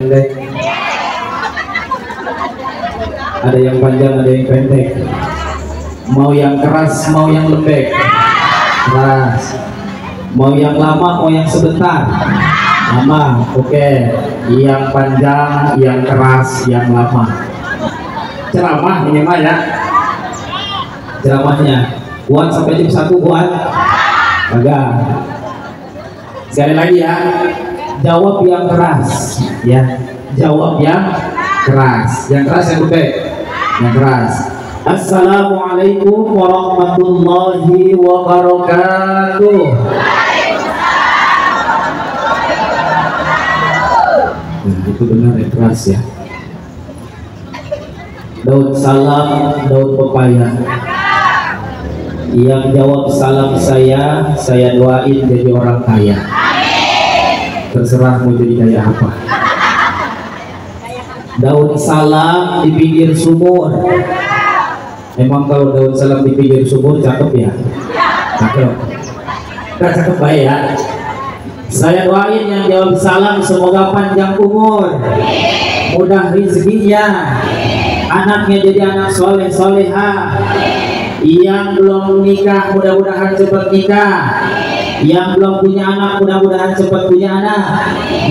pendek, ada yang panjang, ada yang pendek. Mau yang keras, mau yang lembek. Keras. Mau yang lama, mau yang sebentar. Lama, oke. Yang panjang, yang keras, yang lama. Ceramah ini mah ya. Ceramahnya buat sampai jam 1 buat. Agak. Sekali lagi ya. Jawab yang keras, ya. Jawab yang keras. Yang keras yang lembek. Yang keras. Assalamualaikum warahmatullahi wabarakatuh. Nah, itu benar yang keras ya. Daun salam, daun pepaya. Yang jawab salam saya doain jadi orang kaya. Terserah mau jadi kaya apa. Daun salam di pinggir sumur. Emang kalau daun salam di pinggir sumur cakep ya? Cakep. Gak cakep baik ya. Saya doain yang jawab salam semoga panjang umur, mudah rezekinya, anaknya jadi anak soleh soleha. Yang belum nikah mudah-mudahan cepat nikah. Yang belum punya anak mudah-mudahan cepat punya anak.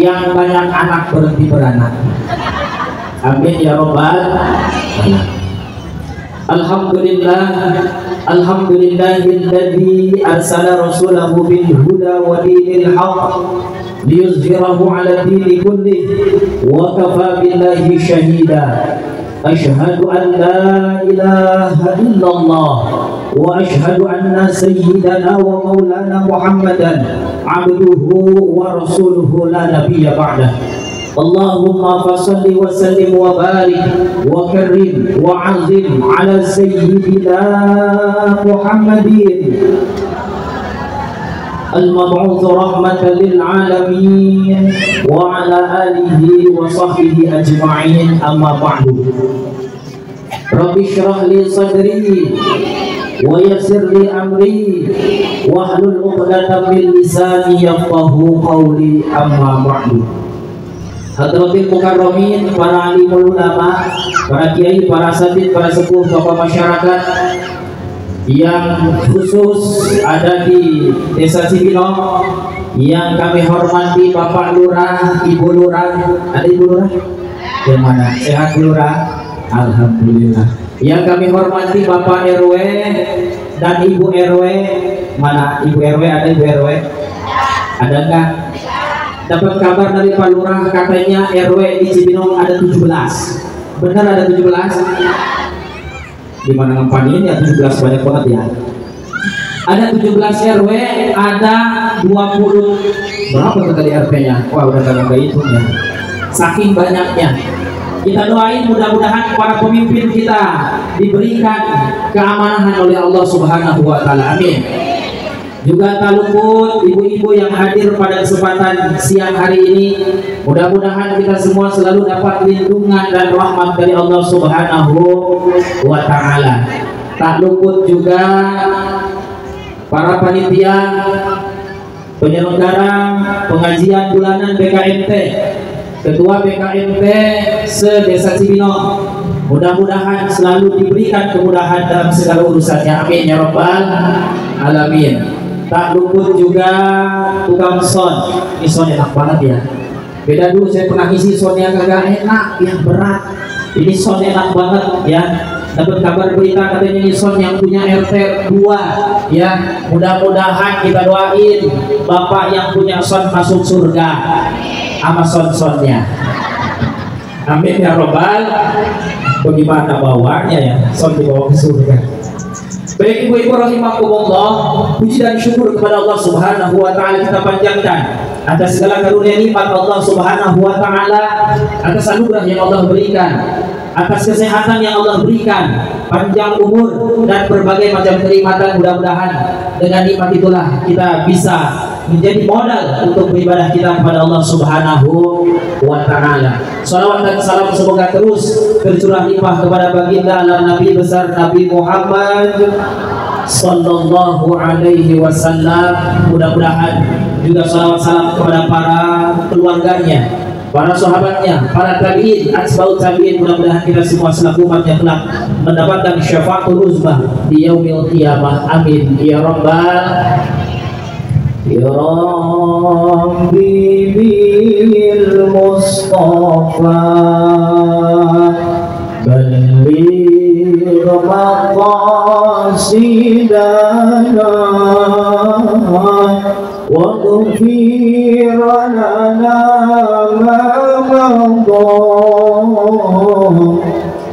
Yang banyak anak berhenti beranak. Amin ya robbal. Alhamdulillah, alhamdulillahilladzi arsala rasulahu bil huda wa dinil haqq liyuzhirahu 'ala dini kullihi wa kafa billahi shahida. Asyhadu an la ilaha illallah wa asyhadu anna sayyidana wa maulana Muhammadan abduhu wa rasuluhu la nabiyya ba'dah. Allahumma fasalli wa sallim wa barik wa karim wa azim ala sayyidina Muhammadin al-mab'uth rahmatan lil alamin wa ala alihi wa sahbihi ajma'in, amma ba'du. Rabbi shrah li sadri wa yassir li amri wa hlul 'uqdatam min lisani yafqahu qawli, amma ba'du. Hadratil mukarramin, para alimul ulama, para kiai, para asatidz, para sepuh, tokoh masyarakat yang khusus ada di Desa Cibinong, yang kami hormati Bapak Lurah, Ibu Lurah. Ada Ibu Lurah? Yang mana? Sehat Lurah? Alhamdulillah. Yang kami hormati Bapak RW dan Ibu RW. Mana Ibu RW? Ada Ibu RW? Ada enggak? Dapat kabar dari Pak Lurah, katanya RW di Cibinong ada 17. Benar ada 17? Di mana ngempanin ya 17, banyak banget ya. Ada 17 RW, ada 20 berapa tadi RT-nya? Wah, udah kagak hitung ya. Saking banyaknya. Kita doain mudah-mudahan para pemimpin kita diberikan keamanahan oleh Allah Subhanahu wa taala. Amin. Juga tak luput ibu-ibu yang hadir pada kesempatan siang hari ini, mudah-mudahan kita semua selalu dapat lindungan dan rahmat dari Allah Subhanahu wa ta'ala. Tak luput juga para panitia penyelenggara pengajian bulanan BKMT, ketua BKMT se-Desa Cibinong. Mudah-mudahan selalu diberikan kemudahan dalam segala urusannya. Amin ya rabbal alamin. Tak luput juga tukang son. Ini son enak banget ya. Beda dulu saya pernah isi son yang agak enak, yang berat. Ini son enak banget ya. Dapat kabar berita katanya ini son yang punya RT 2 ya. Mudah-mudahan kita doain Bapak yang punya son masuk surga sama son-sonnya. Amin ya robbal. Bagaimana bawanya ya son dibawa ke surga. Baik ibu-ibu rahimakumullah, puji dan syukur kepada Allah Subhanahu wa taala kita panjatkan atas segala karunia nikmat Allah Subhanahu wa taala, atas anugerah yang Allah berikan, atas kesehatan yang Allah berikan, panjang umur dan berbagai macam kenikmatan. Mudah-mudahan dengan nikmat itulah kita bisa menjadi modal untuk beribadah kita kepada Allah Subhanahu wa taala. Salawat dan salam semoga terus tercurah limpah kepada baginda alam Nabi besar Nabi Muhammad sallallahu alaihi wasallam. Mudah-mudahan juga salawat salam kepada para keluarganya, para sahabatnya, para tabi'in, atba'ut tabi'in, mudah-mudahan kita semua selaku umatnya kelak mendapatkan syafaatul uzma di yaumil qiyamah. Amin ya rabbal ya rabbi bil mustafa balligh maqasidana waghfir lana ma madha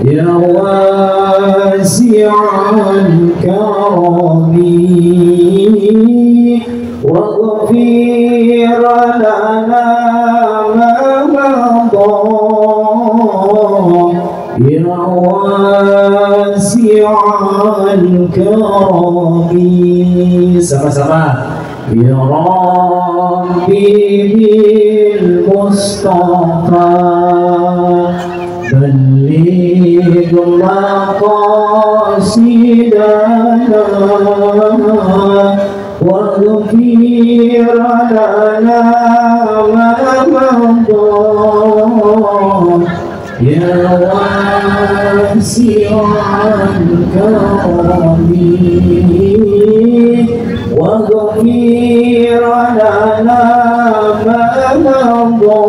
ya wasi'al karami waghfir lana ma madha ya wasi'al karami. Sama-sama. Ya Rabbi bil Mustafa balligh maqasidana waghfir lana ma madha ya wasi'al karami waghfir lana ma madha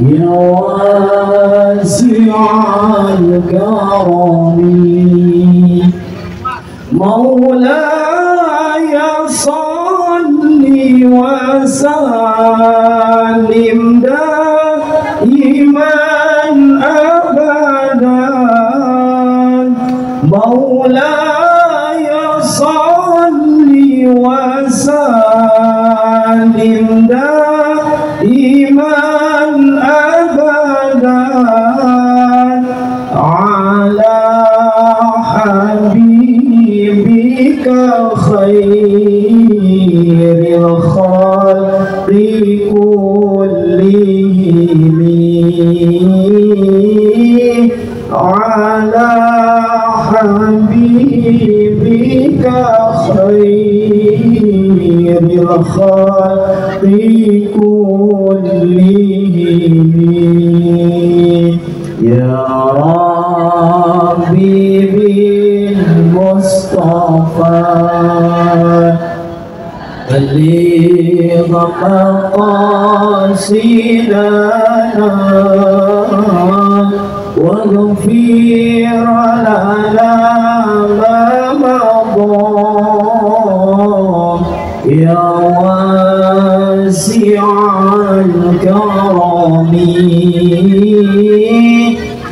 ya wasi'al karami. Maulaya salli wa sallim daiman abadan. Maulaya salli wa sallim daiman abadan ala habibika khairil khalqi kullihim ala habibika khairil khalqi kullihim ya Rabbi bil Mustafa balligh maqasidana waghfir lana ma madha ya wasi'al karami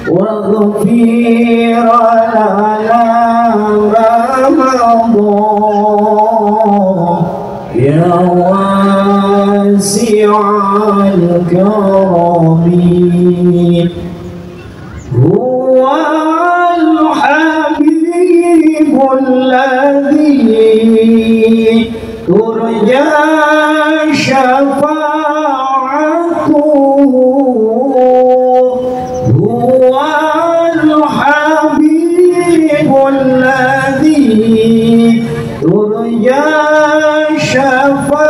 waghfir lana ma madha ya wasi'al karami. Huwa al-habibul ladzi turja syafa'atuhu. Huwa al-habibul ladzi turja syafa'atuhu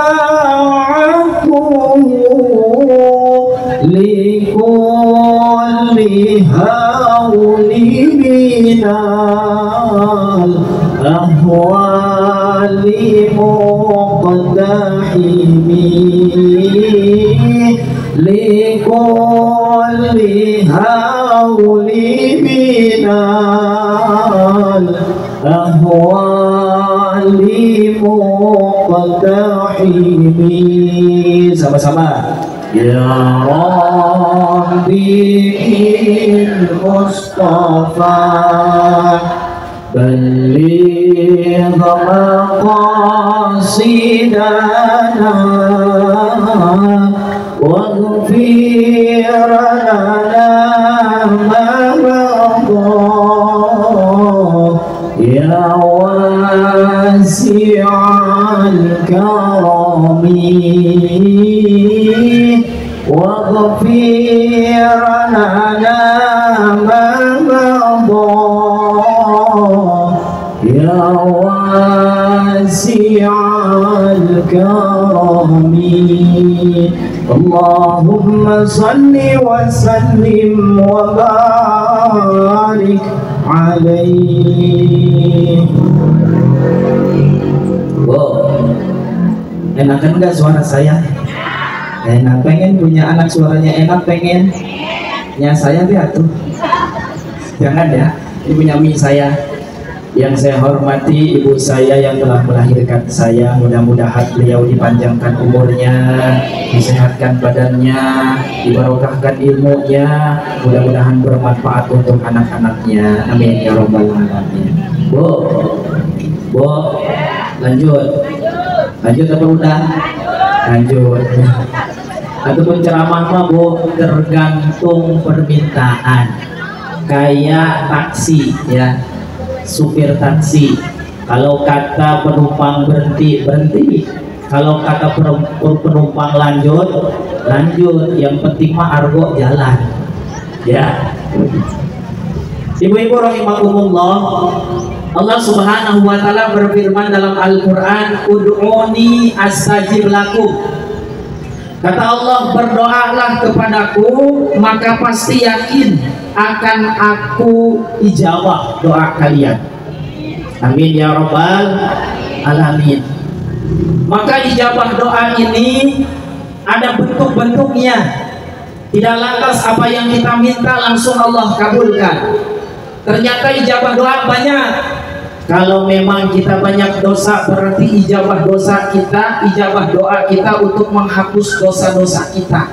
likulli hawli minal ahwali muqtahimi likulli hawli minal ahwali muqtahimi. Sama-sama. Ya Rabbi bil Mustafa balligh maqasidana waghfir lana ma madha ya wasi'al karami waghfir lana ma madha ya wasi'al karami. Allahumma salli wa sallim wa barik alaihi. Wow, enakan nggak suara saya? Enak, pengen punya anak suaranya enak, pengen ya saya lihat tuh. Jangan ya, ini punya mie saya. Yang saya hormati ibu saya yang telah melahirkan saya, mudah-mudahan beliau dipanjangkan umurnya, disehatkan badannya, dibarokahkan ilmunya, mudah-mudahan bermanfaat untuk anak-anaknya, amin ya robbal alamin. Bu, lanjut apa udah? Lanjut. Ataupun ceramah mah Bu, tergantung permintaan. Kayak taksi ya, supir taksi, kalau kata penumpang berhenti, kalau kata penumpang lanjut, yang penting mah argo jalan ya. Ibu-ibu rahimakumullah, Allah subhanahu wa ta'ala berfirman dalam Al-Quran, ud'uni astajib lakum. Kata Allah, berdoalah kepadaku maka pasti yakin akan aku ijabah doa kalian. Amin ya robbal alamin. Maka ijabah doa ini ada bentuk-bentuknya. Tidak lantas apa yang kita minta langsung Allah kabulkan. Ternyata ijabah doa banyak. Kalau memang kita banyak dosa, berarti ijabah doa kita untuk menghapus dosa-dosa kita.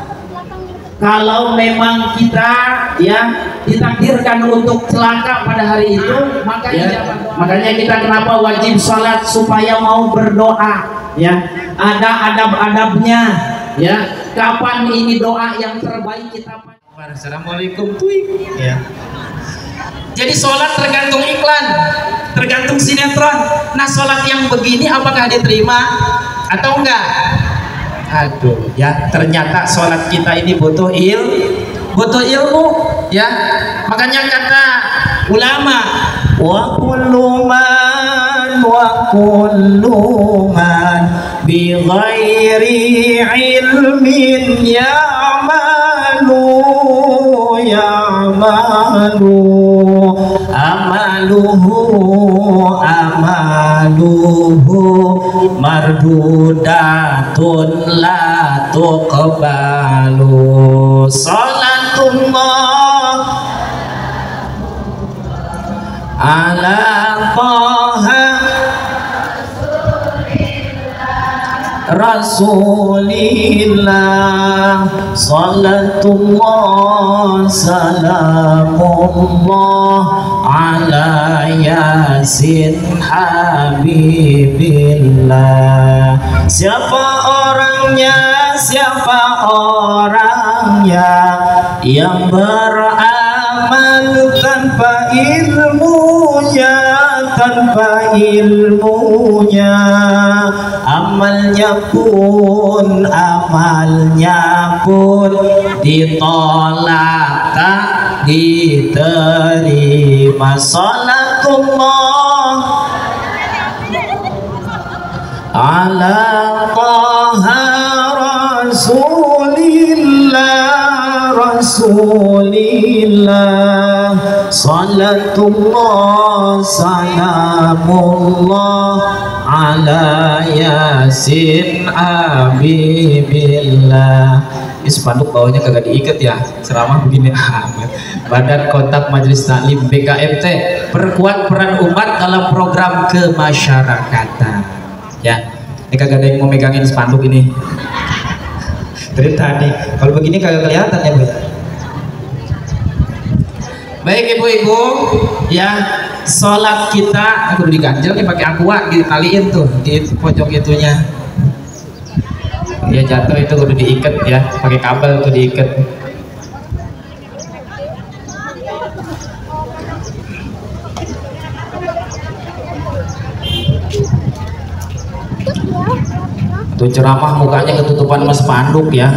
Kalau memang kita ya ditakdirkan untuk celaka pada hari itu, maka ijabah doa. Makanya kita kenapa wajib sholat supaya mau berdoa ya. Ada adab-adabnya ya. Kapan ini doa yang terbaik kita? Assalamualaikum ya. Jadi sholat tergantung iklan, tergantung sinetron. Nah sholat yang begini apakah diterima atau enggak? Aduh ya, ternyata sholat kita ini butuh ilmu ya. Makanya kata ulama, wa kullu man bi ghairi ilmin ya'malu amaluhu mardudatun la tuqbalu. Salatullah ala taha Rasulillah, salatullah salamullah ala yasin habibillah. Siapa orangnya yang beramal tanpa ilmunya, amalnya pun ditolak tak diterima. Salatullah ala taha Rasulillah, salatullah salamullah ala yasin habibillah. Ini spanduk bawahnya kagak diikat ya, ceramah begini amat. Badan Kontak Majelis Taklim BKMT, perkuat peran umat dalam program kemasyarakatan ya. Ini kagak ada yang mau megangin spanduk ini dari tadi. Kalau begini kagak kelihatan ya Bu. Baik ibu-ibu ya, sholat kita udah diganjel nih pakai aqua, ditaliin tuh di pojok itunya ya, jatuh itu udah diikat ya, pakai kabel tuh diikat. Tuh ceramah mukanya ketutupan mas spanduk ya,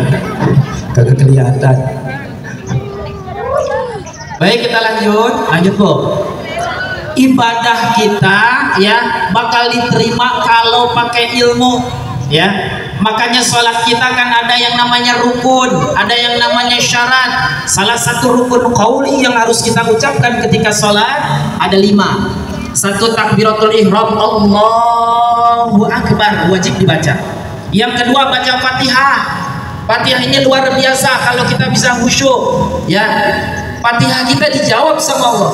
kagak kelihatan. Baik, kita lanjut Bu. Ibadah kita ya bakal diterima kalau pakai ilmu ya. Makanya sholat kita kan ada yang namanya rukun, ada yang namanya syarat. Salah satu rukun qauli yang harus kita ucapkan ketika sholat ada 5. Satu, takbiratul ihram, Allahu Akbar, wajib dibaca. Yang kedua, baca Fatihah. Fatihah ini luar biasa kalau kita bisa khusyuk, ya. Fatihah kita dijawab sama Allah.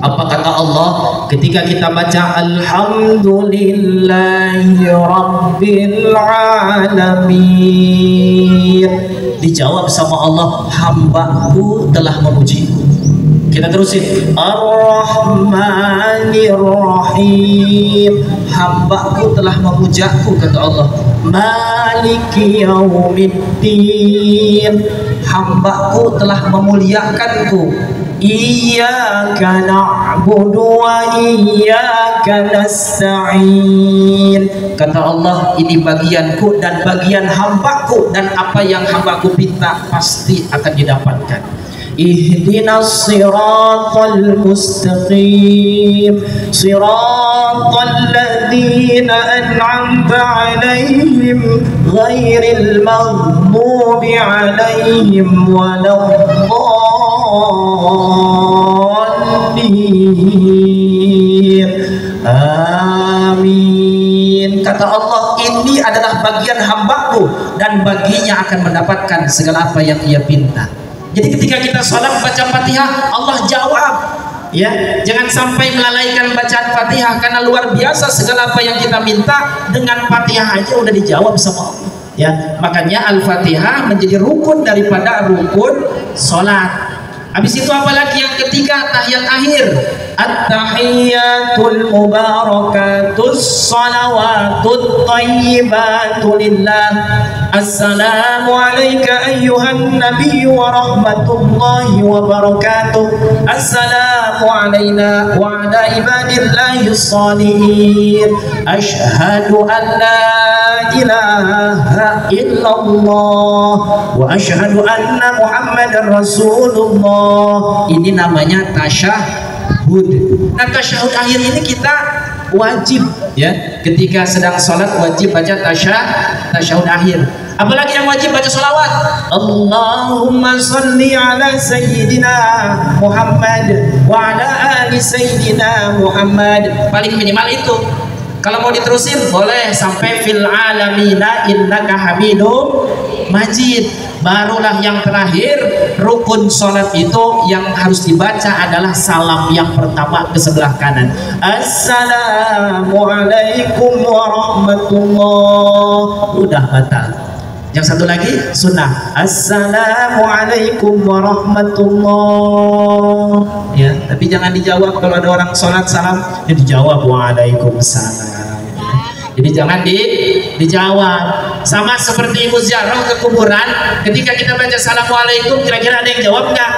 Apa kata Allah ketika kita baca Alhamdulillahi Rabbil Alamin? Dijawab sama Allah, hambaku telah memujiku. Kita terusin, Ar-Rahmanir Rahim, hambaku telah memujaku, kata Allah. Maliki Yaumiddin, hambaku telah memuliakanku. Iyyaka na'budu wa iyyaka nasta'in, kata Allah, ini bagianku dan bagian hambaku, dan apa yang hambaku minta pasti akan didapatkan. Ihdinas siratal mustaqim, siratal ladzina an'amta 'alaihim ghairil maghdubi 'alaihim waladdallin. Amin. Kata Allah, ini adalah bagian hambaku dan baginya akan mendapatkan segala apa yang ia minta. Jadi ketika kita sholat baca Fatihah, Allah jawab, ya. Jangan sampai melalaikan bacaan Fatihah, karena luar biasa segala apa yang kita minta dengan Fatihah aja udah dijawab sama Allah, ya. Makanya Al-Fatihah menjadi rukun daripada rukun sholat. Habis itu apalagi yang ketiga, tahiyat akhir. At-tahiyyatul mubarakatus salawatut thayyibatu lillah. Assalamu alayka ayyuhan nabiyyu wa rahmatullahi wa barakatuh. Assalamu alayna wa ala ibadillahi shalihin. Ashhadu an la ilaha illallah wa ashhadu anna muhammadar rasulullah. Ini namanya tasyahud. Nah, tasyahud akhir ini kita wajib, ya, ketika sedang sholat wajib baca tasyahud akhir. Apalagi yang wajib baca sholawat, Allahumma sholli ala sayyidina Muhammad wa ala ali sayyidina Muhammad. Paling minimal itu. Kalau mau diterusin boleh sampai fil alamina innaka hamidum majid. Barulah yang terakhir, rukun sholat itu yang harus dibaca adalah salam yang pertama ke sebelah kanan. Assalamualaikum warahmatullah. Udah batal. Yang satu lagi sunnah. Assalamualaikum warahmatullah. Ya, tapi jangan dijawab kalau ada orang sholat salam, ya dijawab waalaikumsalam. Jadi jangan dijawab. Sama seperti ibu ziarah ke kuburan, ketika kita baca assalamualaikum, kira-kira ada yang jawab nggak?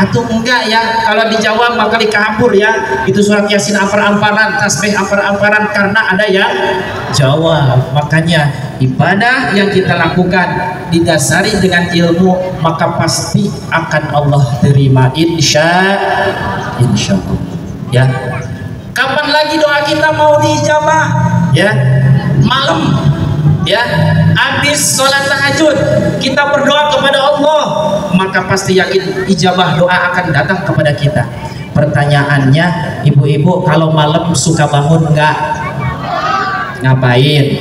Atau enggak ya? Kalau dijawab maka dikabur ya. Itu surat Yasin ampar-amparan, tasbih ampar-amparan, karena ada yang jawab. Makanya ibadah yang kita lakukan didasari dengan ilmu, maka pasti akan Allah terima, insya Allah. Ya. Kapan lagi doa kita mau diijabah? Ya, malam, ya, habis sholat tahajud kita berdoa kepada Allah, maka pasti yakin ijabah doa akan datang kepada kita. Pertanyaannya, ibu-ibu kalau malam suka bangun nggak? Ngapain?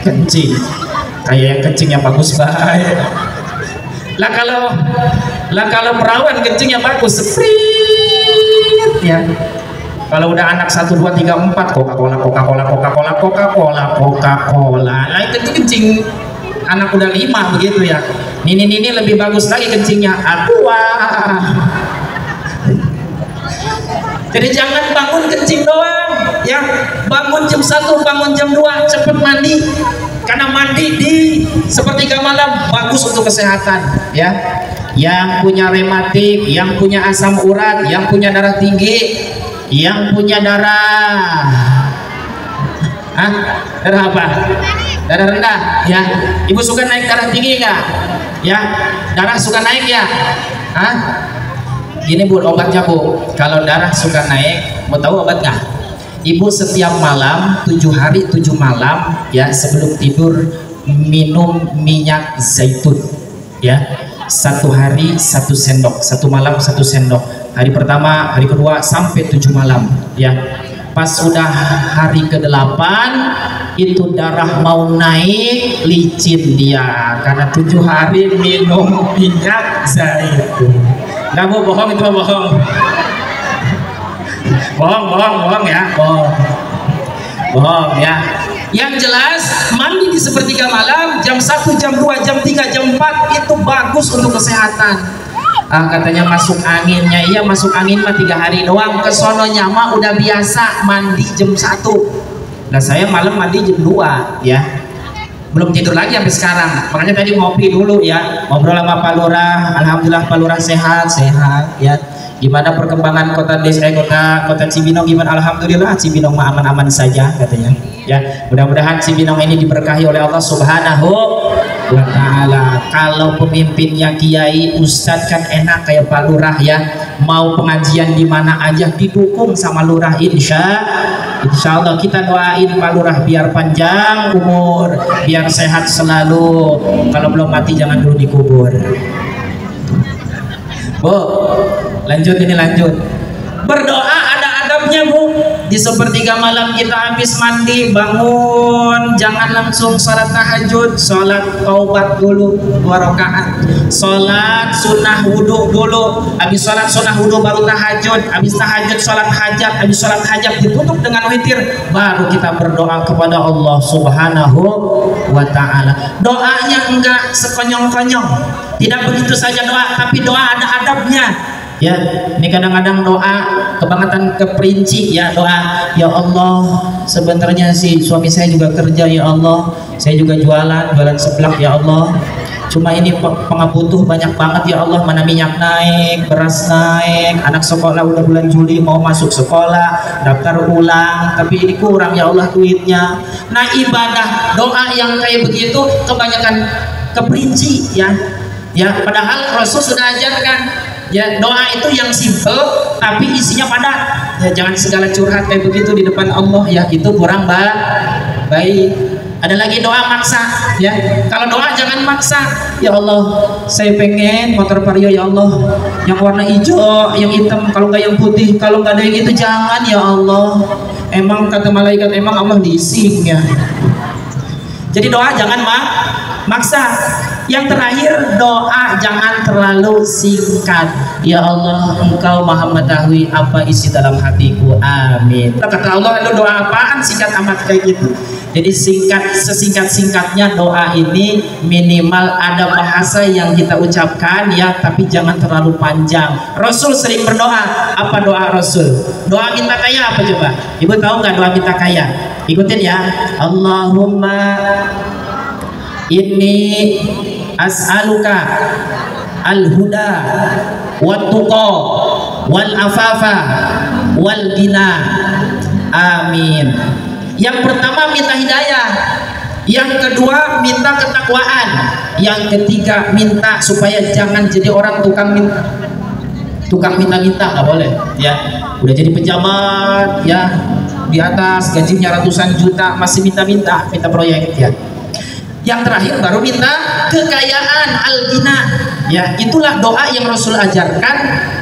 Kencing. Kayak yang kencingnya bagus banget. Lah kalau perawan kencingnya bagus, sprint, ya. Kalau udah anak 1, 2, 3, 4 Coca-Cola. Nah itu kencing anak udah 5 begitu ya. Nini lebih bagus lagi kencingnya. Aqua. Jadi jangan bangun kencing doang, ya. Bangun jam 1, bangun jam 2, cepet mandi. Karena mandi di sepertiga malam bagus untuk kesehatan, ya. Yang punya rematik, yang punya asam urat, yang punya darah tinggi, yang punya darah apa? Darah rendah, ya. Ibu suka naik darah tinggi nggak? Ya, darah suka naik ya? Gini Bu, obatnya Bu. Kalau darah suka naik, mau tahu obat nggak? Ibu setiap malam 7 hari 7 malam ya sebelum tidur minum minyak zaitun ya, 1 hari 1 sendok, 1 malam 1 sendok, hari pertama hari kedua sampai 7 malam ya. Pas sudah hari ke-8 itu darah mau naik, licin dia karena 7 hari minum minyak zaitun. Nggak Bu, bohong itu bohong. Bohong ya, bohong ya. Yang jelas mandi di sepertiga malam jam 1, jam 2, jam 3, jam 4 itu bagus untuk kesehatan. Katanya masuk anginnya, iya masuk angin mah 3 hari doang, kesononya mah udah biasa mandi jam 1. Nah saya malam mandi jam 2 ya, belum tidur lagi sampai sekarang. Makanya tadi ngopi dulu ya, ngobrol sama Pak Lurah. Alhamdulillah Pak Lurah sehat ya. Gimana perkembangan kota desa, kota Cibinong gimana? Alhamdulillah Cibinong mah aman-aman saja katanya ya. Mudah-mudahan Cibinong ini diberkahi oleh Allah Subhanahu wa ta'ala. Kalau pemimpinnya kiai ustadz kan enak kayak Pak Lurah ya, mau pengajian di mana aja didukung sama Lurah. Insya Allah kita doain Pak Lurah biar panjang umur, biar sehat selalu. Kalau belum mati jangan dulu dikubur. Bu, lanjut. Berdoa ada adabnya Bu. Di sepertiga malam kita habis mandi bangun, jangan langsung sholat tahajud, sholat taubat dulu 2 rakaat, sholat sunnah wudhu dulu, habis sholat sunnah wudhu baru tahajud, habis tahajud sholat hajat, habis sholat hajat ditutup dengan witir, baru kita berdoa kepada Allah Subhanahu wa ta'ala. Doanya enggak sekonyong-konyong, tidak begitu saja doa, tapi doa ada adabnya ya. Ini kadang-kadang doa kebangetan keperinci ya, doa ya Allah sebenarnya sih suami saya juga kerja ya Allah, saya juga jualan seblak ya Allah, cuma ini pengabutuh banyak banget ya Allah, mana minyak naik, beras naik, anak sekolah udah bulan Juli mau masuk sekolah, daftar ulang, tapi ini kurang ya Allah duitnya. Nah ibadah doa yang kayak begitu kebanyakan keperinci ya, padahal Rasul sudah ajarkan ya, doa itu yang simple tapi isinya padat ya, jangan segala curhat kayak begitu di depan Allah ya, itu kurang baik. Ada lagi doa maksa ya, kalau doa jangan maksa. Ya Allah saya pengen motor Vario ya Allah, yang warna hijau, yang hitam, kalau nggak yang putih, kalau nggak ada yang itu jangan ya Allah. Emang kata malaikat emang Allah diising ya. Jadi doa jangan maksa. Yang terakhir doa jangan terlalu singkat. Ya Allah Engkau maha mengetahui apa isi dalam hatiku, amin. Kata Allah, lalu doa apaan singkat amat kayak gitu? Jadi sesingkat-singkatnya doa ini minimal ada bahasa yang kita ucapkan ya, tapi jangan terlalu panjang. Rasul sering berdoa. Apa doa Rasul? Doa minta kaya apa coba? Ibu tahu nggak doa minta kaya? Ikutin ya. Allahumma inni as'aluka al-huda wat-tuqa wal-afafa wal-ghina, amin. Yang pertama minta hidayah, yang kedua minta ketakwaan, yang ketiga minta supaya jangan jadi orang tukang minta-minta, nggak boleh ya. Udah jadi pejabat ya, di atas gajinya ratusan juta masih minta proyek ya. Yang terakhir baru minta kekayaan, al-ghina ya. Itulah doa yang Rasul ajarkan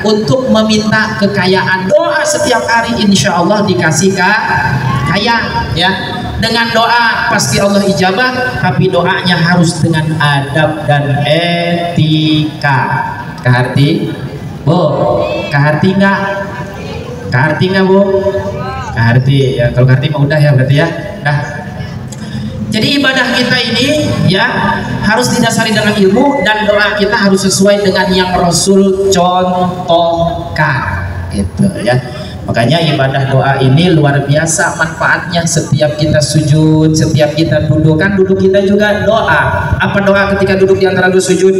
untuk meminta kekayaan. Doa setiap hari insya Allah dikasih kaya ya. Dengan doa pasti Allah ijabah, tapi doanya harus dengan adab dan etika. Kaharti Bu, kaharti nggak? Kaharti nggak Bu? Kaharti ya, kalau kaharti mah udah ya berarti ya. Nah, jadi ibadah kita ini ya harus didasari dengan ilmu, dan doa kita harus sesuai dengan yang Rasul contohkan gitu ya. Makanya ibadah doa ini luar biasa manfaatnya. Setiap kita sujud, setiap kita duduk, kan duduk kita juga doa. Apa doa ketika duduk di antara dua sujud?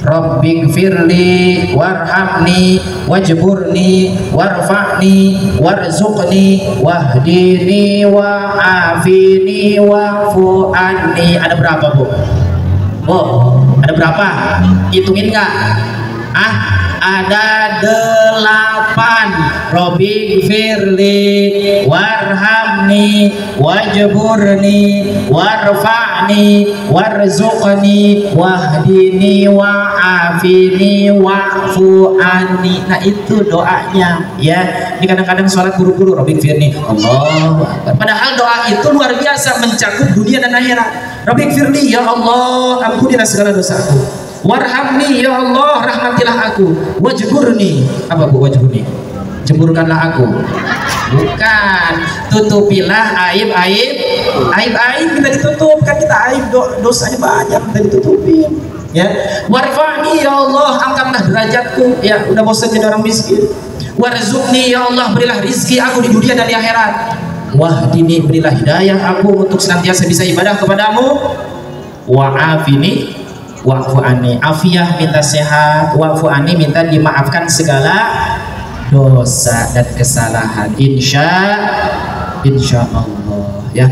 Rabbighfirli warhamni wajburni warfa'ni warzuqni wahdini wa'afini wa'fu anni. Ada berapa Bu? Bu, ada berapa? Hitungin nggak? ada 8. Robbi firli warhamni wajburni warfa'ni warzuqni wahdini wa'afini wa'fu anni. Nah itu doanya ya. Ini kadang-kadang sholat guru-guru Robbi firli Allahu Akbar. Padahal doa itu luar biasa mencakup dunia dan akhirat. Robbi firli ya Allah ampunilah segala dosaku. Warhamni ya Allah rahmatilah aku. Wajburni apa bu wajburni? Jemburkanlah aku. Bukan, tutupilah aib-aib kita ditutup kan, kita aib dosanya banyak kita ditutupin ya. Warfa'ni ya Allah angkatlah derajatku ya, udah bosan jadi orang miskin. Warzuqni ya Allah berilah rizki aku di dunia dan di akhirat. Wahdini berilah hidayah aku untuk senantiasa bisa ibadah kepadamu. Wa'afini wa'fu anni, afiyah minta sehat, wa'fu anni minta dimaafkan segala dosa dan kesalahan. Insya Allah ya.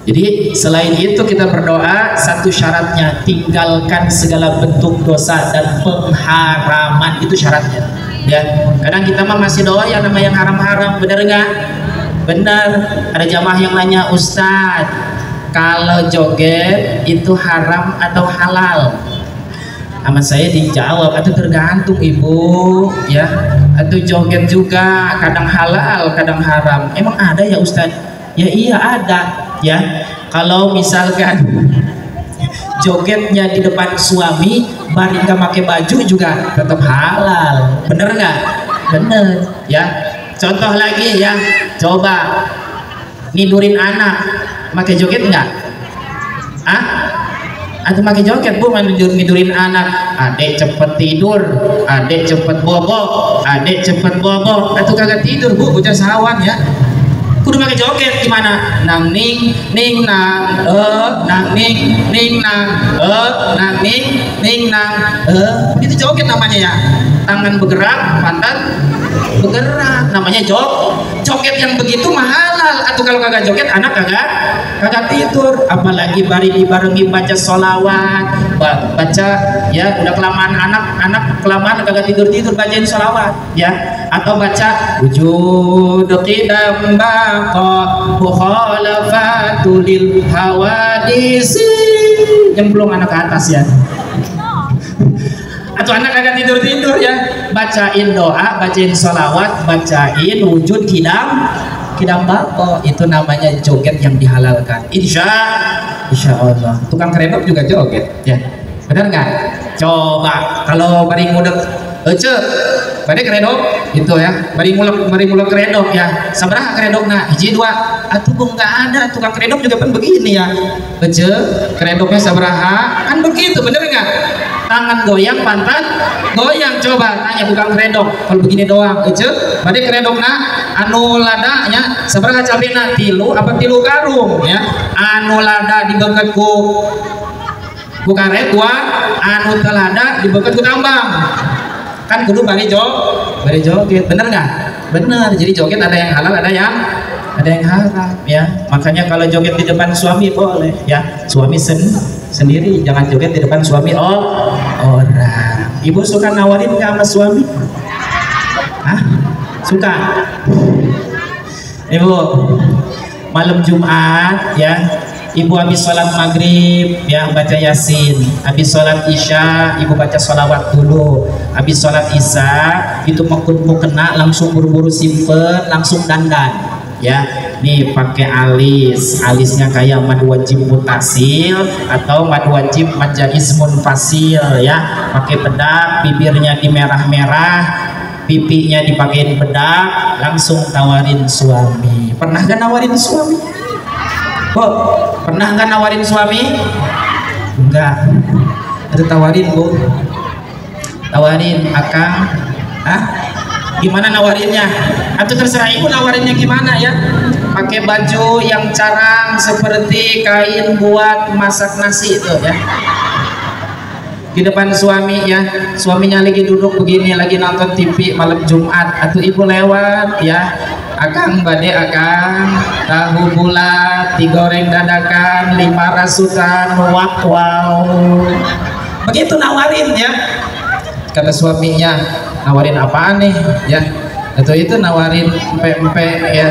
Jadi selain itu kita berdoa, satu syaratnya tinggalkan segala bentuk dosa dan pengharaman, itu syaratnya ya. Kadang kita mah masih doa yang nama yang haram-haram, bener nggak? Bener. Ada jamaah yang nanya, Ustadz kalau joget itu haram atau halal? Sama saya dijawab, atau tergantung ibu ya, atau joget juga kadang halal kadang haram. Emang ada ya Ustadz? Ya iya ada ya. Kalau misalkan jogetnya di depan suami bari nggak pakai baju juga tetap halal, bener nggak? Bener ya. Contoh lagi ya, coba nidurin anak pakai joget nggak? Atau pakai joget bu, nidurin anak, adek cepet tidur, adek cepet bobo, adek cepet bobo, atau kagak tidur bu, bocah sawan ya, kudu pakai joget gimana? Nang ning ning nang nang ning ning nang nang ning nang itu joget namanya ya. Tangan bergerak, pantat bergerak, namanya joget yang begitu mahalal. Atau kalau kagak joget anak kagak tidur. Apalagi bari dibarengi baca sholawat, baca ya, udah kelamaan anak kelamaan kagak tidur bacain sholawat ya. Atau baca wujud qidam baqa mukhalafatul hawadisi, nyemplung anak ke atas ya. Atau anak kagak tidur ya, bacain doa, bacain sholawat, bacain wujud kidam bako, itu namanya joget yang dihalalkan. Insya Allah. Tukang keredok juga joget ya, benar nggak? Coba kalau bari ngudek pada keredok itu ya, bari mulek keredok ya, sabaraha keredok nah hiji dua, atuh nggak ada. Tukang keredok juga kan begini ya, keredoknya sabaraha kan begitu, bener nggak? Tangan goyang, pantat goyang. Coba tanya tukang keredok, kalau begini doang pada keredok nah anu ladanya sabaraha cabena, tilu apa tilu karung ya, anu lada dibeket ku karet gua, anu telada dibeket ku tambang, kan kudu bari joget, bener nggak? Bener. Jadi joget ada yang halal, ada yang haram ya. Makanya kalau joget di depan suami boleh ya, suami sendiri, jangan joget di depan suami orang. Ibu suka nawarin nggak sama suami? Suka? Ibu malam Jumat ya, ibu habis sholat maghrib ya baca yasin, habis sholat isya ibu baca sholawat dulu, habis sholat isya itu mau kena langsung buru-buru simpen, langsung dandan ya. Nih pakai alisnya kayak mad wajib mutasil atau mad wajib majais munfasil ya, pakai bedak, bibirnya di merah-merah, pipinya dipakein bedak, langsung tawarin suami. Pernah gak nawarin suami? Bu, pernah nggak nawarin suami? Enggak. Itu tawarin bu, tawarin akang. Gimana nawarinnya? Atau terserah ibu nawarinnya gimana ya? Pakai baju yang carang seperti kain buat masak nasi itu ya, di depan suami ya, suaminya lagi duduk begini lagi nonton TV malam Jumat, atau ibu lewat ya, akang bade akang tahu bulat digoreng dadakan 5 rasukan wow, begitu nawarin ya. kata suaminya, nawarin apaan nih ya, atau itu nawarin empek-empek ya.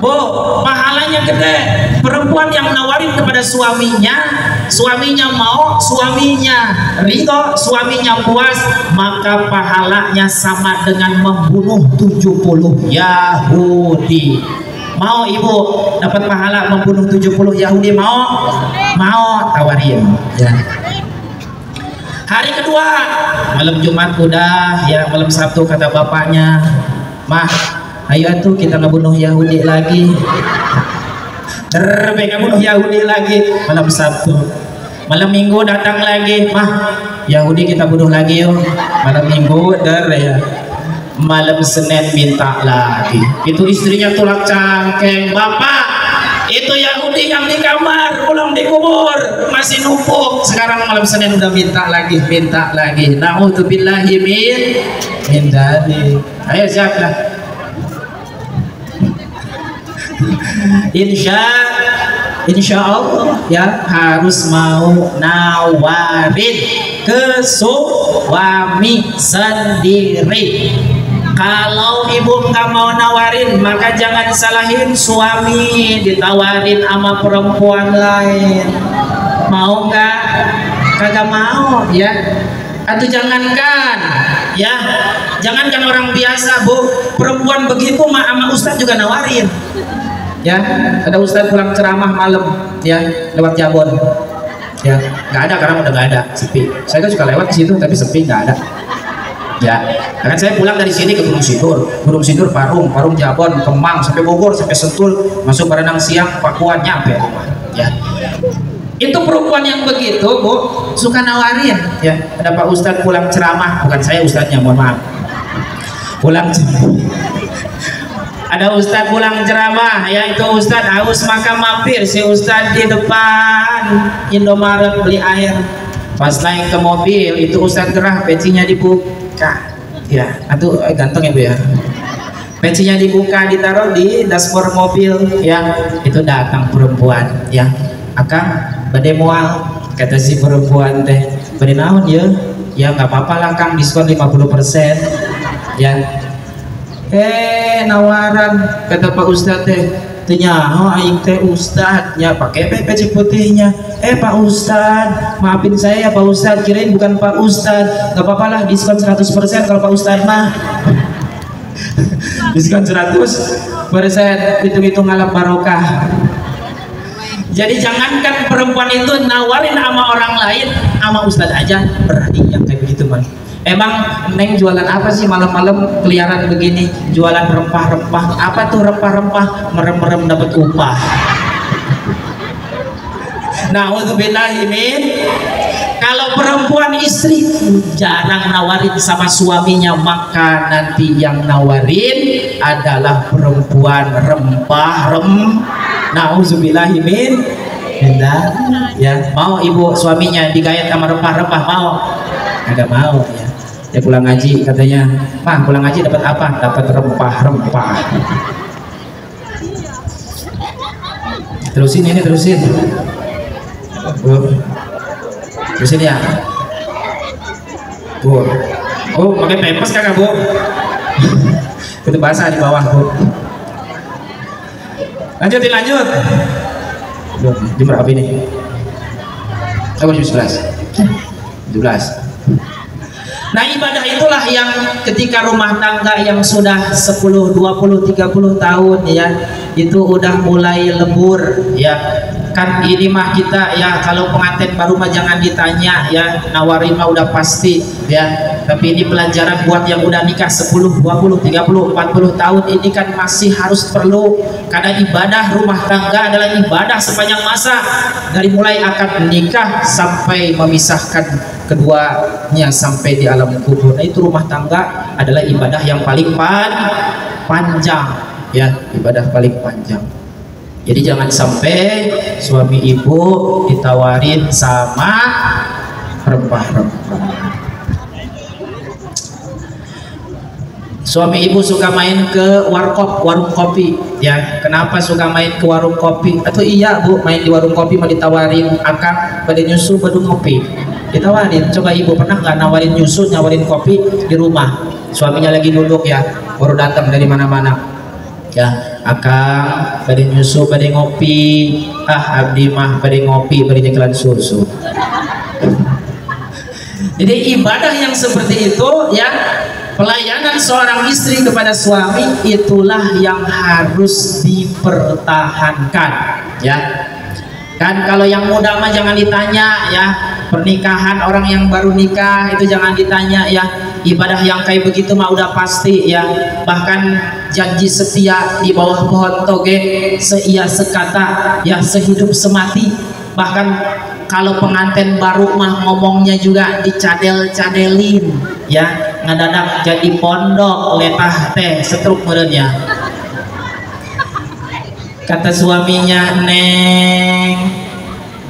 Bu, pahalanya gede. Perempuan yang nawarin kepada suaminya, suaminya mau, suaminya ridho, suaminya puas, maka pahalanya sama dengan membunuh 70 Yahudi. Mau ibu dapat pahala membunuh 70 Yahudi? Mau? Mau, tawarin ya. Hari kedua, malam Jumat udah ya, malam Sabtu kata bapaknya, mah ayo tuh kita ngebunuh Yahudi lagi. Mereka bunuh Yahudi lagi malam Sabtu. Malam Minggu datang lagi, mah Yahudi kita bunuh lagi yuk. Malam Minggu ya. Malam Senin minta lagi. Itu istrinya tulak cangkeng, bapak itu Yahudi yang di kamar belum dikubur masih numpuk. Sekarang malam Senin udah minta lagi. Na'udzubillahi min dzalik. Ayo siaplah. Insya Allah ya, harus mau nawarin ke suami sendiri. Kalau ibu nggak mau nawarin, maka jangan salahin suami, ditawarin sama perempuan lain. Mau nggak? Kagak mau ya. Atau jangankan ya, jangankan orang biasa bu, perempuan begitu mah sama ustadz juga nawarin ya. Ada ustadz pulang ceramah malam ya, lewat Jabon ya, nggak ada, karena udah nggak ada, sepi. Saya kan suka lewat ke situ tapi sepi, nggak ada ya. Karena saya pulang dari sini ke Gunung Sindur, Parung Jabon, Kemang, sampai Bogor, sampai Sentul, masuk Baranang siang, Pakuan, nyampe rumah ya. Itu perempuan yang begitu bu, suka nawarin ya. Ada Pak Ustadz pulang ceramah, bukan saya ustadznya, mohon maaf, pulang ada Ustadz pulang ceramah ya, itu Ustadz haus maka mampir si Ustadz di depan Indomaret beli air. Pas naik ke mobil itu Ustadz gerah, pecinya dibuka ya, atau ganteng ya bu ya, pecinya dibuka, ditaruh di dashboard mobil ya. Itu datang perempuan ya, akang bade mual, kata si perempuan teh, bade naon ya, ya nggak apa-apa lah kang, diskon 50% ya. Nawaran, kata Pak Ustadz teh, nyaho aing teh Ustadz ya, pakai peci putihnya. Pak Ustadz, maafin saya ya Pak Ustadz, kirain bukan Pak Ustadz. Nggak apa-apa lah, diskon 100% kalau Pak Ustadz mah. Diskon 100%, hitung-hitung ngalap barokah. Jadi jangankan perempuan itu nawarin sama orang lain, sama Ustadz aja berani yang kayak begitu man. Emang Neng jualan apa sih malam-malam keliaran begini? Jualan rempah-rempah. Apa tuh rempah-rempah? Merem-merem dapat upah. Na'udzubillahi min. Kalau perempuan istri jarang nawarin sama suaminya, maka nanti yang nawarin adalah perempuan Na'udzubillahi min ya. Mau ibu suaminya digayat sama rempah-rempah? Mau? Agak mau ya. Dia pulang ngaji katanya, Pak pulang ngaji dapat apa? Dapat rempah-rempah. Terusin ini, terusin ya bu. Oh pakai pempes kakak bu. Itu basah di bawah bu. Lanjut. Jam berapa ini? Jam 11. Nah ibadah itulah yang ketika rumah tangga yang sudah 10, 20, 30 tahun ya, itu udah mulai lebur ya. Kan ini mah kita ya, kalau pengantin baru mah jangan ditanya ya, nawarin mah udah pasti ya. Tapi ini pelajaran buat yang udah nikah 10, 20, 30, 40 tahun ini kan masih harus perlu, karena ibadah rumah tangga adalah ibadah sepanjang masa, dari mulai akad nikah sampai memisahkan keduanya sampai di alam kubur. Nah, itu rumah tangga adalah ibadah yang paling panjang ya, ibadah paling panjang. Jadi jangan sampai suami ibu ditawarin sama rempah-rempah. Suami ibu suka main ke warung kopi ya. Kenapa suka main ke warung kopi? Atau iya bu, main di warung kopi mau ditawarin akang pada nyusul pada ngopi ditawarin. Coba ibu pernah nggak nawarin nyusu, nawarin kopi di rumah, suaminya lagi duduk ya, baru datang dari mana-mana ya, akang pada nyusu, pada ngopi, abdi mah pada ngopi, pada nyekelan susu. Jadi ibadah yang seperti itu ya, pelayanan seorang istri kepada suami itulah yang harus dipertahankan ya. Kan kalau yang muda mah jangan ditanya ya, pernikahan orang yang baru nikah itu jangan ditanya ya, ibadah yang kayak begitu mah udah pasti ya. Bahkan janji setia di bawah pohon toge, seia sekata ya, sehidup semati. Bahkan kalau pengantin baru mah ngomongnya juga dicadel-cadelin ya, ngadadak jadi pondok letah teh setruk merenya. Kata suaminya,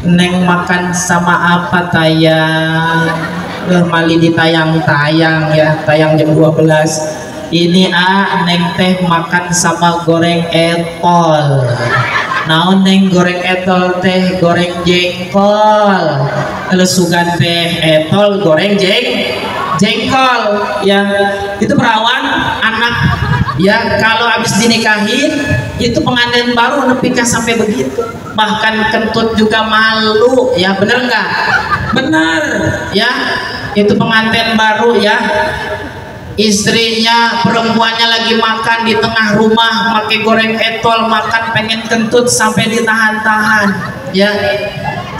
Neng makan sama apa tayang? Mali ditayang-tayang ya, tayang jam 12. Ini Neng teh makan sama goreng etol. Naon Neng goreng etol teh? Goreng jengkol. Kalau sugan teh etol goreng jengkol ya. Itu perawan anak ya, kalau habis dinikahin itu pengantin baru nepikah sampai begitu, bahkan kentut juga malu ya, bener nggak? Bener ya, itu pengantin baru ya, istrinya perempuannya lagi makan di tengah rumah pakai goreng etol, makan pengen kentut sampai ditahan-tahan ya,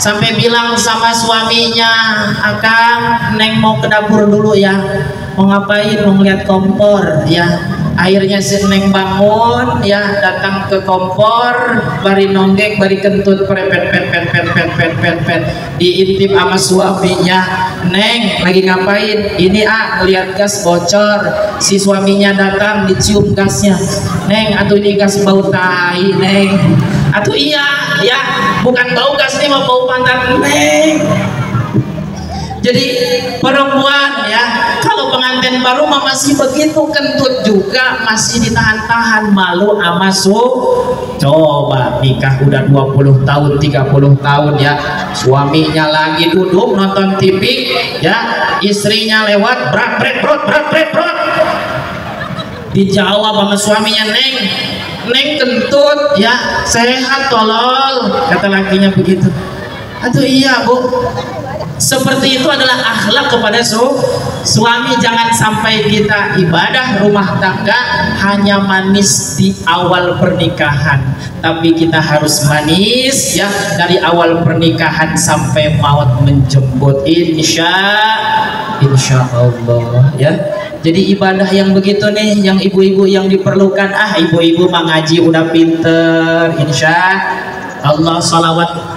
sampai bilang sama suaminya, akang Neng mau ke dapur dulu ya. Mau ngapain? Mau ngeliat kompor ya. Akhirnya si Neng bangun ya, datang ke kompor, bari nonggek, bari kentut, pet diintip sama suaminya. Neng lagi ngapain? Ini ngeliat gas bocor. Si suaminya datang, dicium gasnya. Neng, atuh ini gas bau tai Neng. Atuh iya ya, bukan bau gas ini mah bau pantat Neng. Jadi perempuan ya, kalau pengantin baru mah masih begitu, kentut juga masih ditahan-tahan, malu sama coba nikah udah 20 tahun 30 tahun ya, suaminya lagi duduk nonton TV ya, istrinya lewat brat dijawab sama suaminya, Neng kentut ya, sehat tolol, kata lakinya begitu. Aduh iya Bu, seperti itu adalah akhlak kepada suami. Jangan sampai kita ibadah rumah tangga hanya manis di awal pernikahan, tapi kita harus manis ya dari awal pernikahan sampai maut menjemput, insya Allah ya. Jadi ibadah yang begitu nih yang ibu-ibu yang diperlukan. Ibu-ibu mah ngaji udah pinter, insya Allah,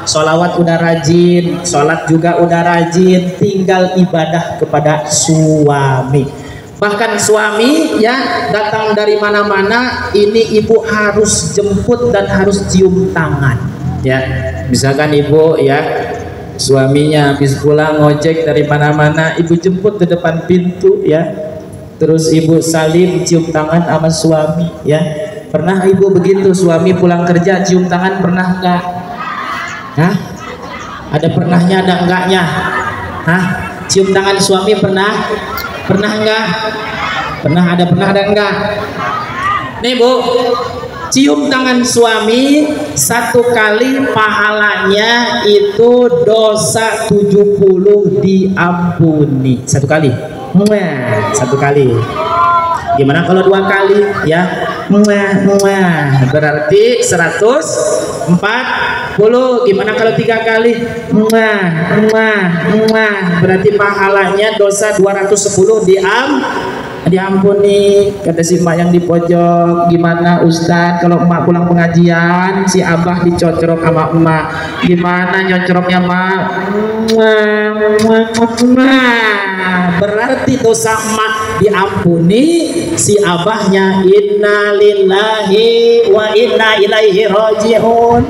solawat udah rajin, sholat juga udah rajin, tinggal ibadah kepada suami. Bahkan suami ya datang dari mana-mana, ini ibu harus jemput dan harus cium tangan ya. Misalkan ibu ya, suaminya habis pulang ngojek dari mana-mana, ibu jemput ke depan pintu ya, terus ibu salim cium tangan sama suami ya. Pernah ibu begitu, suami pulang kerja cium tangan, pernah enggak? Hah? Ada pernahnya, ada enggaknya? Hah? Cium tangan suami pernah? Pernah enggak? Pernah, ada enggak? Nih Bu, cium tangan suami satu kali pahalanya itu dosa 70 diampuni. Satu kali. Satu kali. Gimana kalau 2 kali ya? Berarti 140. Gimana kalau 3 kali? Berarti pahalanya dosa 210 diampuni. Kata si emak yang di pojok, gimana Ustadz kalau emak pulang pengajian si abah dicocrok sama emak, gimana nyocroknya emak? Berarti dosa emak diampuni, si abahnya innalillahi wa inna ilaihi rajiun.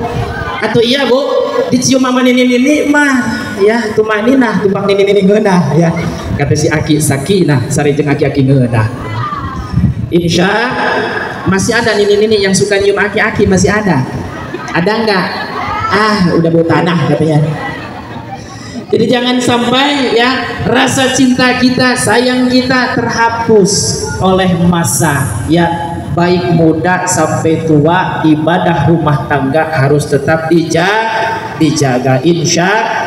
Atau iya Bu, dicium mama nini mah ya, tumaninah tumpang nini ngeunah ya. Kata si Aki Sakinah sarejeng aki ngeunah. Insya masih ada nini yang suka nyium aki masih ada. Ada enggak? Udah bau tanah katanya. Jadi jangan sampai ya rasa cinta kita, sayang kita terhapus oleh masa ya, baik muda sampai tua. Ibadah rumah tangga harus tetap dijaga insya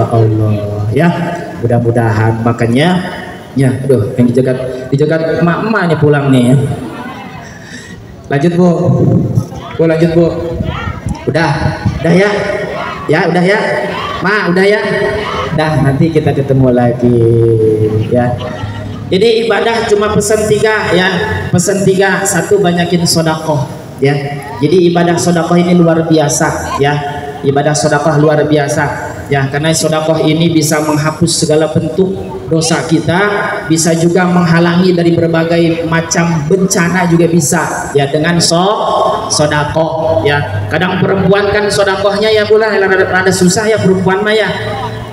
Allah ya. Mudah-mudahan makanya ya, aduh yang dijaga emak-emak nih pulang nih ya. Lanjut Bu, lanjut Bu. Udah ya, udah ya, Ma, udah ya. Dah, nanti kita ketemu lagi ya. Jadi ibadah cuma pesan 3 ya. Pesan 3, 1 banyakin sedekah ya. Jadi ibadah sedekah ini luar biasa ya. Ibadah sedekah luar biasa ya, karena sedekah ini bisa menghapus segala bentuk dosa kita, bisa juga menghalangi dari berbagai macam bencana juga bisa ya dengan sedekah ya. Kadang perempuan kan sedekahnya ya pula rada susah ya perempuan mah ya.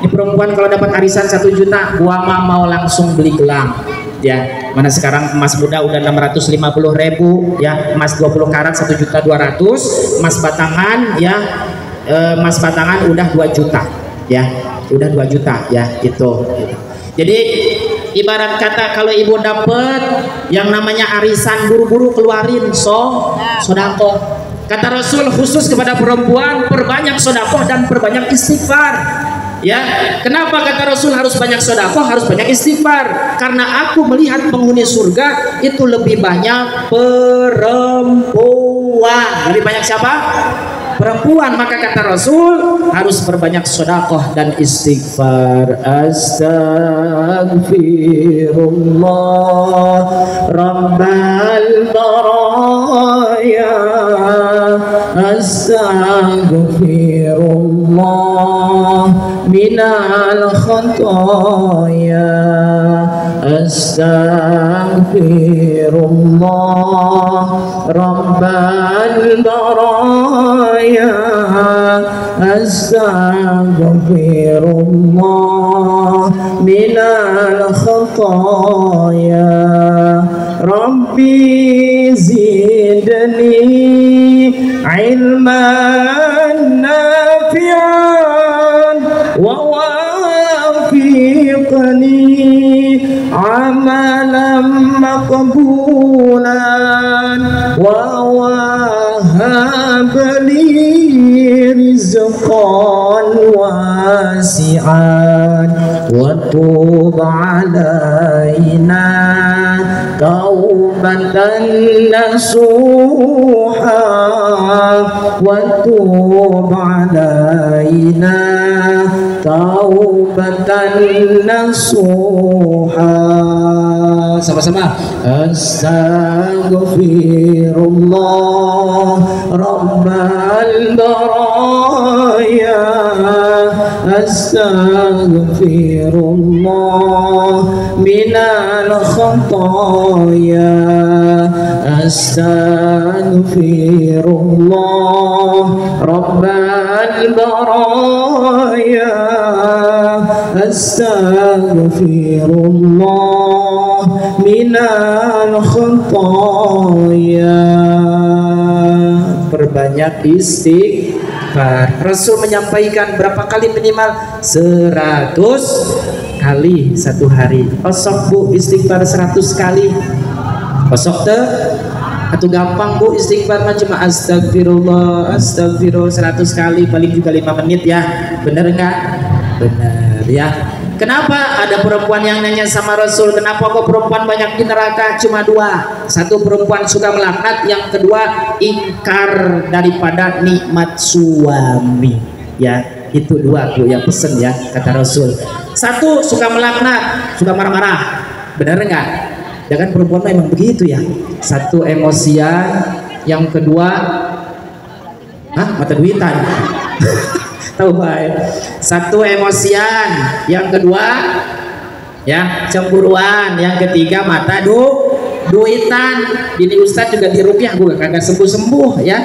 Ini perempuan kalau dapat arisan 1 juta, gua mah mau langsung beli gelang ya. Mana sekarang emas muda udah 650.000 ya, emas 20 karat 1.200.000, emas batangan ya, emas batangan udah 2 juta ya, udah 2 juta ya gitu. Jadi ibarat kata kalau ibu dapet yang namanya arisan, buru-buru keluarin sedekah. Kata Rasul khusus kepada perempuan, perbanyak sedekah dan perbanyak istighfar. Ya, kenapa kata Rasul harus banyak sedekah, harus banyak istighfar? Karena aku melihat penghuni surga itu lebih banyak perempuan. Lebih banyak siapa? Perempuan. Maka kata Rasul harus perbanyak sedekah dan istighfar. Astaghfirullah Rabbal baraya, astaghfirullah minal khataya, astaghfirullah Rabbal baraya, astaghfirullah minal khataya, Rabbi zidni ilman nafi'an wa wafiqni amalan maqbulan wa wahab li rizqan wasi'an wa tub alaina taubatan nasuha wa tub alaina taubatan nasuha. Sama-sama. Astaghfirullah Rabbal baraya, astaghfirullah minal khataya, astaghfirullah Rabbal baraya, astaghfirullah minal khataya. Perbanyak istighfar. Rasul menyampaikan berapa kali minimal? 100 kali 1 hari. Osok Bu istighfar 100 kali. Osok teh atau gampang Bu istighfar mah cuma astagfirullah 100 kali, paling juga 5 menit ya. Bener enggak? Bener ya. Kenapa ada perempuan yang nanya sama Rasul, kenapa kok perempuan banyak di neraka? Cuma 2. 1 perempuan suka melaknat, yang kedua ingkar daripada nikmat suami. Ya, itu 2 tuh yang pesen ya kata Rasul. 1 suka melaknat, suka marah-marah. Benar enggak? Ya kan perempuan memang begitu ya. 1 emosian, yang kedua mata duitan. Tahu baik. 1 emosian, yang kedua ya cemburuan, yang ketiga mata duitan. Bini Ustadz juga dirupiah, gue kagak sembuh-sembuh ya.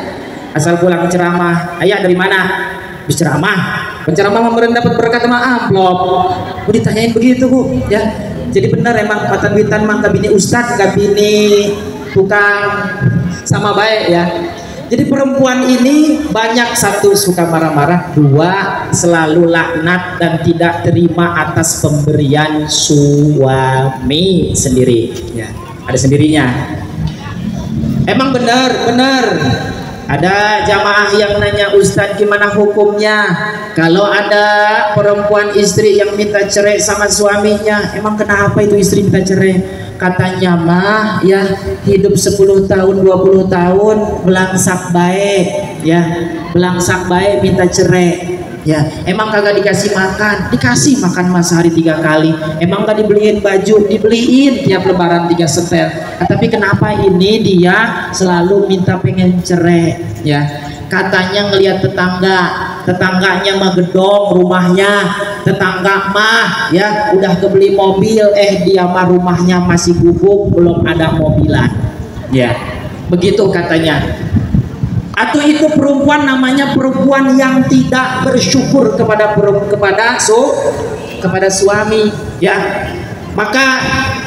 Asal pulang ceramah, ayah dari mana? Berceramah. Penceramah memberi dapat berkat sama amplop. Gue ditanyain begitu Bu ya. Jadi benar emang mata duitan mah bini Ustadz, gak bini tukang, sama baik ya. Jadi perempuan ini banyak, 1 suka marah-marah, 2 selalu laknat dan tidak terima atas pemberian suami sendiri. Ya, ada sendirinya. Emang benar. Ada jamaah yang nanya, Ustadz gimana hukumnya kalau ada perempuan istri yang minta cerai sama suaminya? Emang kenapa itu istri minta cerai? Katanya mah ya hidup 10 tahun 20 tahun belangsak baik, ya belangsak baik minta cerai. Ya, emang kagak dikasih makan mas sehari 3 kali. Emang gak dibeliin baju, dibeliin tiap lebaran 3 setel. Nah, tapi kenapa ini dia selalu minta pengen cerai? Ya, katanya ngelihat tetangganya mah gedong rumahnya, tetangga mah ya udah kebeli mobil, dia mah rumahnya masih gubuk, belum ada mobilan. Ya, begitu katanya. Atau itu perempuan namanya perempuan yang tidak bersyukur kepada suami, ya. Maka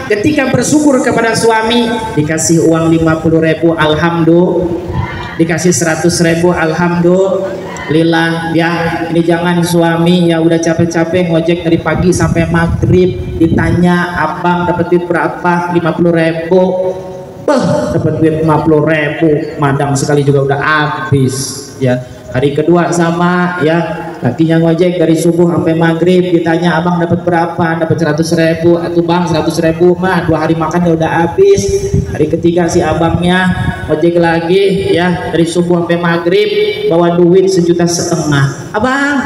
ketika bersyukur kepada suami, dikasih uang 50.000, alhamdulillah, dikasih 100.000, alhamdulillah, ya. Ini jangan suami ya udah capek-capek ngojek dari pagi sampai maghrib, ditanya abang dapat duit berapa, 50.000. Dapat duit 50.000, madang sekali juga udah habis, ya. Hari kedua sama, ya, lakinya ngojek dari subuh sampai maghrib, ditanya abang dapat berapa, dapat 100.000, atau bang 100.000 mah 2 hari makan udah habis. Hari ketiga si abangnya ngojek lagi, ya, dari subuh sampai maghrib bawa duit 1,5 juta. Abang,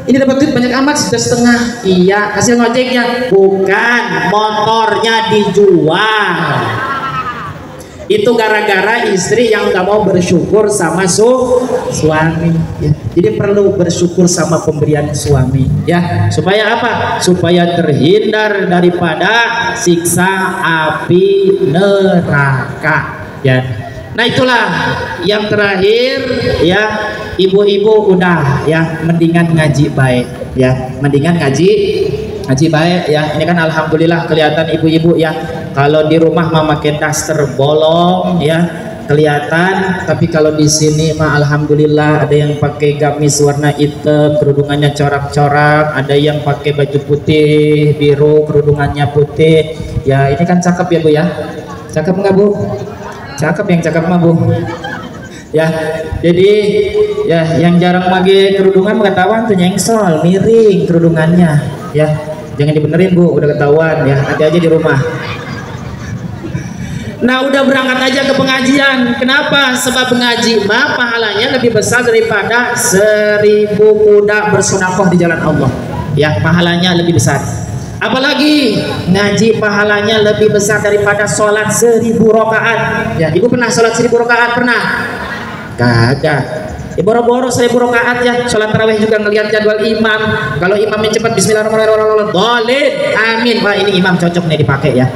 ini dapat duit banyak amat 1,5 juta. Iya, hasil ngojeknya bukan, motornya dijual. Itu gara-gara istri yang gak mau bersyukur sama suami, ya. Jadi perlu bersyukur sama pemberian suami, ya, supaya apa? Supaya terhindar daripada siksa api neraka, ya. Nah itulah yang terakhir, ya, ibu-ibu udah, ya, mendingan ngaji baik, ya, mendingan ngaji baik, ya. Ini kan alhamdulillah kelihatan ibu-ibu, ya, kalau di rumah mah pakai daster bolong, ya, kelihatan. Tapi kalau di sini mah alhamdulillah ada yang pakai gamis warna hitam, kerudungannya corak-corak, ada yang pakai baju putih, biru, kerudungannya putih. Ya ini kan cakep ya Bu, ya. Cakep nggak Bu? Cakep, yang cakep mah Bu. Ya, jadi ya yang jarang pakai kerudungan ketahuan tuh nyengsol, miring kerudungannya, ya. Jangan dibenerin Bu, udah ketahuan, ya. Hati aja di rumah. Nah udah berangkat aja ke pengajian. Kenapa? Sebab mengaji mah pahalanya lebih besar daripada 1000 kuda bersedekah di jalan Allah, ya, pahalanya lebih besar. Apalagi ngaji pahalanya lebih besar daripada sholat 1000 rakaat. Ya, Ibu pernah sholat 1000 rakaat? Pernah? Kagak. Boro-boro 1000 rakaat, ya. Sholat tarawih juga ngelihat jadwal imam. Kalau imamnya cepat, bismillahirrahmanirrahim, dolin, amin. Wah ini imam cocok nih dipakai, ya.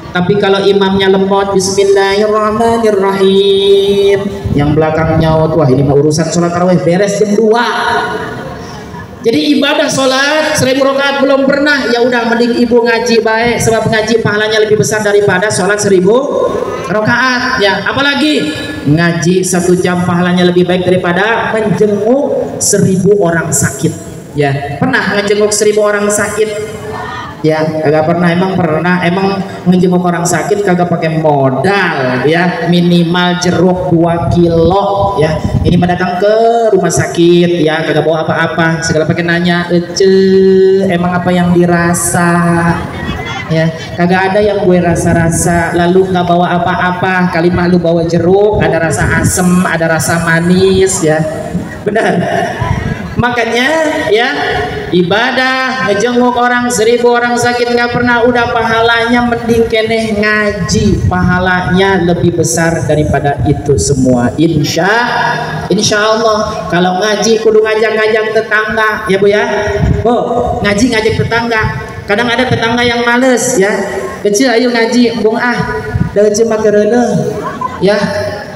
Tapi kalau imamnya lemot, bismillahirrahmanirrahim, yang belakang nyaut, wah ini mah urusan sholat tarawih beres jam 2. Jadi ibadah sholat 1000 rakaat belum pernah, ya udah mending ibu ngaji baik, sebab ngaji pahalanya lebih besar daripada sholat 1000 rakaat, ya. Apalagi ngaji 1 jam pahalanya lebih baik daripada menjenguk 1000 orang sakit, ya. Pernah ngejenguk 1000 orang sakit? Ya, kagak pernah. Emang ngejenguk orang sakit kagak pakai modal, ya, minimal jeruk 2 kilo, ya. Ini datang ke rumah sakit, ya, kagak bawa apa-apa, segala pakai nanya, emang apa yang dirasa, ya, kagak ada yang gue rasa-rasa, lalu nggak bawa apa-apa, kali mah lu bawa jeruk, ada rasa asem, ada rasa manis, ya, benar. Makanya, ya, ibadah ngejenguk orang 1000 orang sakit nggak pernah, udah pahalanya mending keneh ngaji, pahalanya lebih besar daripada itu semua. Insya Allah kalau ngaji kudu ngajak tetangga, ya Bu, ya. Oh, ngaji ngajak tetangga. Kadang ada tetangga yang males, ya, kecil ayo ngaji, bung deuceut mah kereuneuh, ya,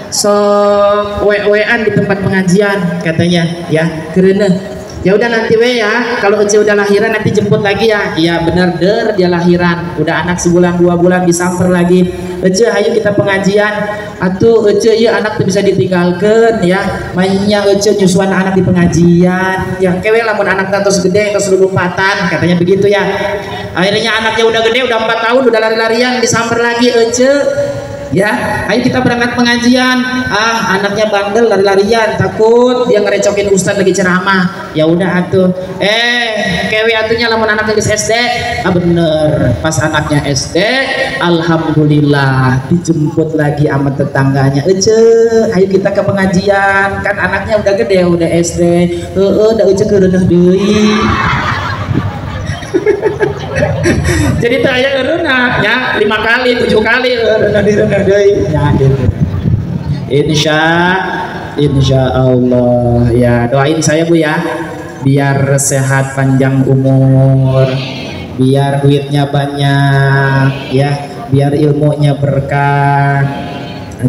so we-wean di tempat pengajian katanya, ya, kereuneuh. Ya udah nanti we ya, kalau Ece udah lahiran nanti jemput lagi ya. Iya bener der dia lahiran, udah anak sebulan 2 bulan disamper lagi. Ece ayo kita pengajian. Atuh Ece ya anak tuh bisa ditinggalkan ya. Mainnya Ece nyusuan anak di pengajian. Ya kewe lamun anak tos gede tos lulumpatan katanya begitu ya. Akhirnya anaknya udah gede udah 4 tahun udah lari-larian disamper lagi Ece. Ya, ayo kita berangkat pengajian. Anaknya bandel lari-larian, takut dia ngerecokin ustaz lagi ceramah. Ya udah atuh. Kewe atunya lamun anaknya geus SD. Bener, pas anaknya SD, alhamdulillah dijemput lagi sama tetangganya. Ece, ayo kita ke pengajian. Kan anaknya udah gede, udah SD. Da Ece keureuneuh deui. Jadi tak aya eureuna ya 5 kali 7 kali eureuna deui ya gitu. Insya Allah ya, doain saya Bu ya biar sehat panjang umur, biar duitnya banyak ya, biar ilmunya berkah.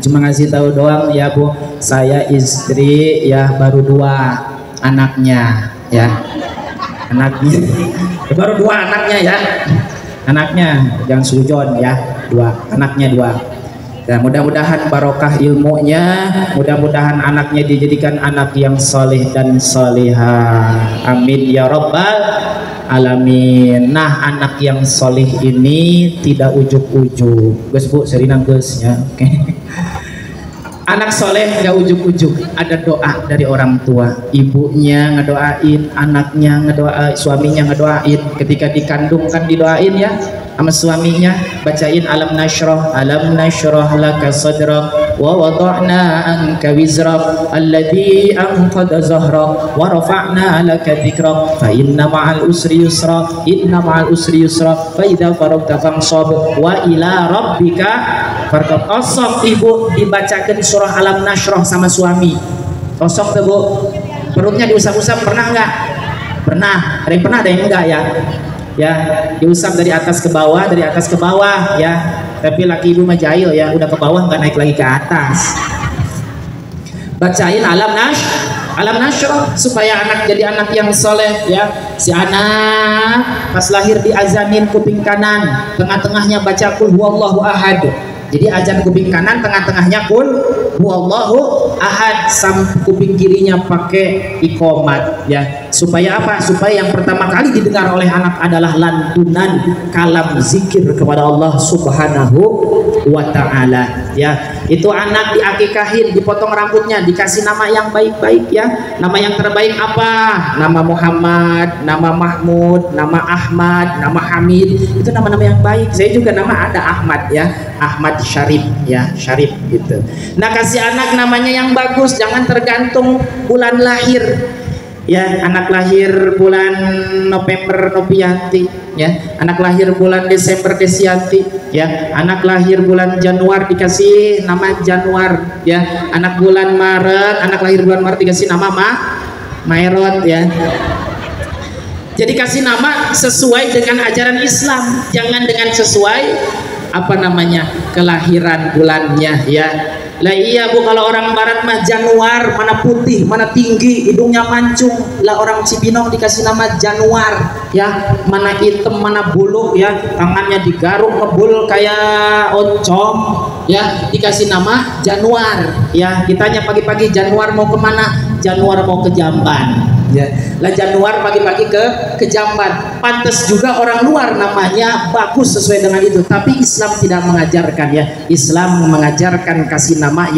Cuma ngasih tahu doang ya Bu, saya istri ya baru 2 anaknya ya, anaknya baru 2 anaknya ya, anaknya jangan sujon ya, 2 anaknya 2. Dan mudah-mudahan barokah ilmunya, mudah-mudahan anaknya dijadikan anak yang soleh dan solehah, amin ya rabbal alamin. Nah anak yang soleh ini tidak ujuk-ujuk guys Bu, serinang guys ya, oke. Anak soleh gak ujuk-ujuk, ada doa dari orang tua, ibunya ngedoain, anaknya ngedoain, suaminya ngedoain, ketika dikandung kan didoain ya sama suaminya, bacain alam nashrah laka sadrak wa wada'na anka wizrak alladhi anqadha zahrak wa rafa'na laka dhikrak fa inna ma'al usri yusra fa idza faragta fansab wa ila rabbika farghab. Osok ibu dibacakan surah alam nashrah sama suami. Osok tuh Bu, perutnya diusap-usap pernah nggak? Pernah. Ada yang pernah, ada yang enggak ya? Ya, diusap dari atas ke bawah ya. Tapi laki ibu mah jahil ya, udah ke bawah nggak naik lagi ke atas. Bacain alam nashrah supaya anak jadi anak yang soleh ya. Si anak pas lahir diazanin kuping kanan, tengah-tengahnya baca qul huwallahu ahad. Jadi azan kuping kanan, tengah-tengahnya qul huwallahu ahad, sampai kuping kirinya pakai iqomat ya. Supaya apa? Supaya yang pertama kali didengar oleh anak adalah lantunan kalam zikir kepada Allah Subhanahu wa ta'ala ya. Itu anak diakikahin, dipotong rambutnya, dikasih nama yang baik-baik ya. Nama yang terbaik apa? Nama Muhammad, nama Mahmud, nama Ahmad, nama Hamid. Itu nama-nama yang baik. Saya juga nama ada Ahmad ya, Ahmad Syarif ya, Syarif gitu. Nah kasih anak namanya yang bagus, jangan tergantung bulan lahir ya. Anak lahir bulan November Novianti ya, anak lahir bulan Desember Desianti ya, anak lahir bulan Januari dikasih nama Januar ya, anak bulan Maret, anak lahir bulan Maret dikasih nama Maerot ya. Jadi kasih nama sesuai dengan ajaran Islam, jangan dengan sesuai apa namanya kelahiran bulannya ya. Lah iya Bu, kalau orang barat mah Januar, mana putih, mana tinggi, hidungnya mancung. Lah orang Cibinong dikasih nama Januar ya, mana hitam, mana buluk ya, tangannya digaruk ngebul kayak oncom ya, dikasih nama Januar ya. Ditanya pagi-pagi Januar mau kemana? Januar mau ke Jamban ya. Lah Januar pagi-pagi ke Jamban. Pantes juga orang luar namanya bagus sesuai dengan itu, tapi Islam tidak mengajarkan ya. Islam mengajarkan kasih nama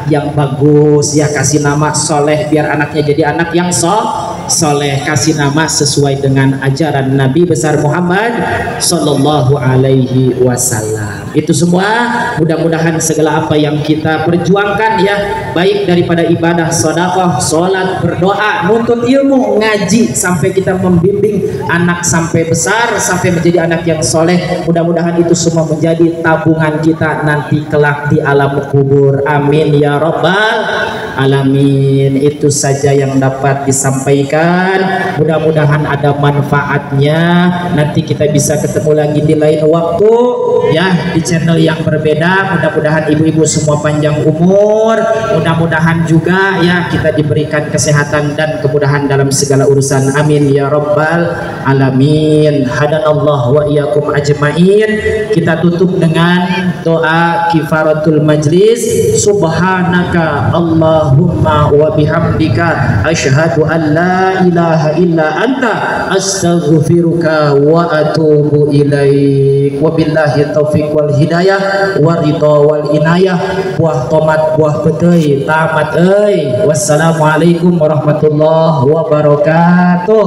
yang bagus ya, kasih nama soleh biar anaknya jadi anak yang soleh, kasih nama sesuai dengan ajaran Nabi besar Muhammad Sallallahu Alaihi Wasallam. Itu semua mudah-mudahan segala apa yang kita perjuangkan ya, baik daripada ibadah, sedekah, sholat, berdoa, nuntut ilmu, ngaji, sampai kita membimbing anak sampai besar, sampai menjadi anak yang soleh, mudah-mudahan itu semua menjadi tabungan kita nanti kelak di alam kubur, amin ya rabbal alamin. Itu saja yang dapat disampaikan, mudah-mudahan ada manfaatnya. Nanti kita bisa ketemu lagi di lain waktu ya, di channel yang berbeda. Mudah-mudahan ibu-ibu semua panjang umur, mudah-mudahan juga ya kita diberikan kesehatan dan kemudahan dalam segala urusan, amin ya rabbal alamin. Hadanallah wa iyyakum ajmain. Kita tutup dengan doa kifaratul majlis. Subhanaka Allahumma wa bihamdika asyhadu an la ilaha illa anta astaghfiruka wa atubu ilaik. Wabillahi taufiq wal hidayah wa ridha wal inayah. Buah tomat buah petei tamat euy. Wassalamualaikum warahmatullahi wabarakatuh.